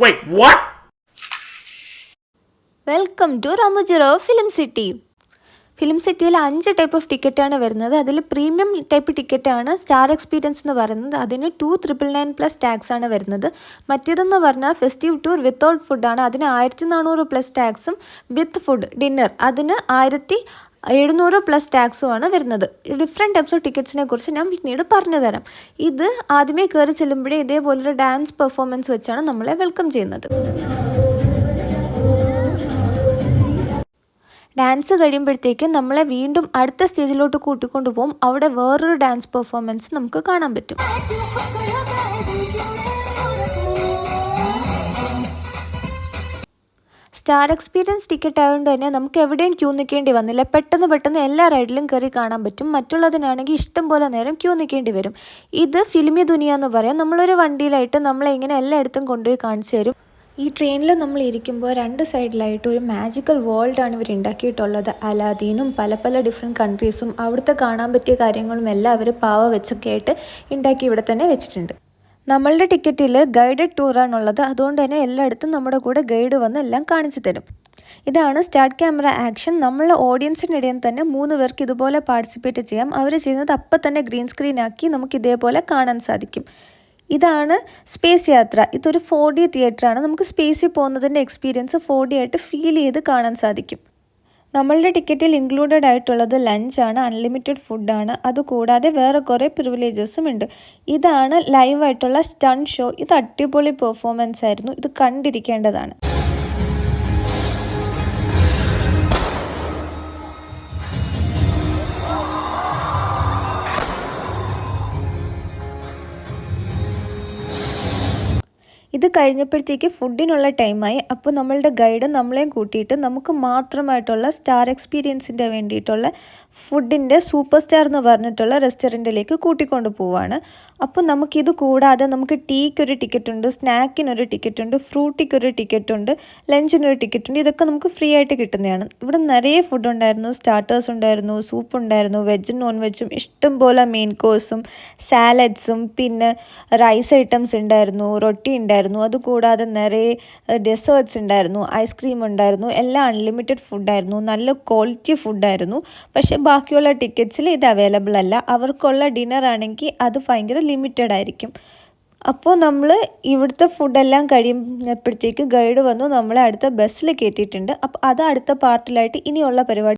Wait, what? Welcome to Ramoji film city. Film സിറ്റിയിൽ 5 type of ടിക്കറ്റാണ് വരുന്നത്. അതിൽ പ്രീമിയം ടൈപ്പ് ടിക്കറ്റാണ് സ്റ്റാർ എക്സ്പീരിയൻസ് എന്ന് പറയുന്നത്. അതിന് 2,999 പ്ലസ് ടാക്സ് ആണ് വരുന്നത്. മറ്റേതെന്ന് പറഞ്ഞാൽ ഫെസ്റ്റീവ് ടൂർ വിത്തൗട്ട് ഫുഡാണ്. അതിന് 1,400 പ്ലസ് ടാക്സും വിത്ത് ഫുഡ് ഡിന്നർ അതിന് 1,700 പ്ലസ് ടാക്സുമാണ് വരുന്നത്. ഡിഫറെൻറ്റ് ടൈപ്സ് ഓഫ് ടിക്കറ്റ്സിനെ കുറിച്ച് ഞാൻ പിന്നീട് പറഞ്ഞു തരാം. ഇത് ആദ്യമേ കയറി ചെല്ലുമ്പോഴേ ഇതേപോലൊരു ഡാൻസ് പെർഫോമൻസ് വെച്ചാണ് നമ്മളെ വെൽക്കം ചെയ്യുന്നത്. ഡാൻസ് കഴിയുമ്പോഴത്തേക്കും നമ്മളെ വീണ്ടും അടുത്ത സ്റ്റേജിലോട്ട് കൂട്ടിക്കൊണ്ടു പോകും. അവിടെ വേറൊരു ഡാൻസ് പെർഫോമൻസ് നമുക്ക് കാണാൻ പറ്റും. സ്റ്റാർ എക്സ്പീരിയൻസ് ടിക്കറ്റ് ആയതുകൊണ്ട് തന്നെ നമുക്ക് എവിടെയും ക്യൂ നിൽക്കേണ്ടി വന്നില്ല. പെട്ടെന്ന് എല്ലാ റൈഡിലും കയറി കാണാൻ പറ്റും. മറ്റുള്ളതിനാണെങ്കിൽ ഇഷ്ടം പോലെ നേരം ക്യൂ നിൽക്കേണ്ടി വരും. ഇത് ഫിലിമി ദുനിയ എന്ന് പറയാം. നമ്മളൊരു വണ്ടിയിലായിട്ട് നമ്മളെ ഇങ്ങനെ എല്ലായിടത്തും കൊണ്ടുപോയി കാണിച്ചു തരും. ഈ ട്രെയിനിൽ നമ്മൾ ഇരിക്കുമ്പോൾ 2 സൈഡിലായിട്ട് ഒരു മാജിക്കൽ വേൾഡാണ് ഇവർ ഉണ്ടാക്കിയിട്ടുള്ളത്. അലാദീനും പല ഡിഫറെൻറ്റ് കൺട്രീസും അവിടുത്തെ കാണാൻ പറ്റിയ കാര്യങ്ങളും എല്ലാം അവർ പാവ വെച്ചൊക്കെ ആയിട്ട് ഉണ്ടാക്കി ഇവിടെ തന്നെ വെച്ചിട്ടുണ്ട്. നമ്മളുടെ ടിക്കറ്റിൽ ഗൈഡഡ് ടൂറാണുള്ളത്. അതുകൊണ്ട് തന്നെ എല്ലായിടത്തും നമ്മുടെ കൂടെ ഗൈഡ് വന്ന് എല്ലാം കാണിച്ചു തരും. ഇതാണ് സ്റ്റാർട്ട് ക്യാമറ ആക്ഷൻ. നമ്മളെ ഓഡിയൻസിനിടയിൽ തന്നെ 3 പേർക്ക് ഇതുപോലെ പാർട്ടിസിപ്പേറ്റ് ചെയ്യാം. അവർ ചെയ്യുന്നത് അപ്പം തന്നെ ഗ്രീൻ സ്ക്രീൻ ആക്കി നമുക്ക് ഇതേപോലെ കാണാൻ സാധിക്കും. ഇതാണ് സ്പേസ് യാത്ര. ഇതൊരു 4D തിയേറ്ററാണ്. നമുക്ക് സ്പേസിൽ പോകുന്നതിൻ്റെ എക്സ്പീരിയൻസ് 4D ആയിട്ട് ഫീൽ ചെയ്ത് കാണാൻ സാധിക്കും. നമ്മളുടെ ടിക്കറ്റിൽ ഇൻക്ലൂഡഡ് ആയിട്ടുള്ളത് ലഞ്ചാണ്, അൺലിമിറ്റഡ് ഫുഡാണ്. അതുകൂടാതെ വേറെ കുറേ പ്രിവിലേജസും ഉണ്ട്. ഇതാണ് ലൈവായിട്ടുള്ള സ്റ്റൺ ഷോ. ഇത് അടിപൊളി പെർഫോമൻസ് ആയിരുന്നു. ഇത് കണ്ടിരിക്കേണ്ടതാണ്. ഇത് കഴിഞ്ഞപ്പോഴത്തേക്ക് ഫുഡിനുള്ള ടൈമായി. അപ്പോൾ നമ്മളുടെ ഗൈഡ് നമ്മളെയും കൂട്ടിയിട്ട് നമുക്ക് മാത്രമായിട്ടുള്ള സ്റ്റാർ എക്സ്പീരിയൻസിൻ്റെ വേണ്ടിയിട്ടുള്ള ഫുഡിൻ്റെ സൂപ്പർ സ്റ്റാർ എന്ന് പറഞ്ഞിട്ടുള്ള റെസ്റ്റോറൻറ്റിലേക്ക് കൂട്ടിക്കൊണ്ട് പോവാണ്. അപ്പോൾ നമുക്കിത് കൂടാതെ നമുക്ക് ടീക്കൊരു ടിക്കറ്റ് ഉണ്ട്, സ്നാക്കിനൊരു ടിക്കറ്റ് ഉണ്ട്, ഫ്രൂട്ടിക്കൊരു ടിക്കറ്റ് ഉണ്ട്, ലഞ്ചിനൊരു ടിക്കറ്റ് ഉണ്ട്. ഇതൊക്കെ നമുക്ക് ഫ്രീ ആയിട്ട് കിട്ടുന്നതാണ്. ഇവിടെ നിറയെ ഫുഡ് ഉണ്ടായിരുന്നു. സ്റ്റാർട്ടേഴ്സ് ഉണ്ടായിരുന്നു, സൂപ്പ് ഉണ്ടായിരുന്നു, വെജും നോൺ വെജും ഇഷ്ടം പോലെ മെയിൻ കോഴ്സും സാലഡ്സും പിന്നെ റൈസ് ഐറ്റംസ് ഉണ്ടായിരുന്നു, റൊട്ടി ഉണ്ടായിരുന്നു. അതുകൂടാതെ നിറയെ ഡെസേർട്ട്സ് ഉണ്ടായിരുന്നു, ഐസ്ക്രീം ഉണ്ടായിരുന്നു. എല്ലാം അൺലിമിറ്റഡ് ഫുഡായിരുന്നു. നല്ല ക്വാളിറ്റി ഫുഡായിരുന്നു. പക്ഷേ ബാക്കിയുള്ള ടിക്കറ്റ്സിൽ ഇത് അവൈലബിൾ അല്ല. അവർക്കുള്ള ഡിന്നർ ആണെങ്കിൽ അത് ഭയങ്കര ലിമിറ്റഡ് ആയിരിക്കും. അപ്പോൾ നമ്മൾ ഇവിടുത്തെ ഫുഡെല്ലാം കഴിയുമ്പോഴത്തേക്ക് ഗൈഡ് വന്നു നമ്മളെ അടുത്ത ബസ്സിൽ കയറ്റിയിട്ടുണ്ട്. അപ്പോൾ അത് അടുത്ത പാർട്ടിലായിട്ട് ഇനിയുള്ള പരിപാടി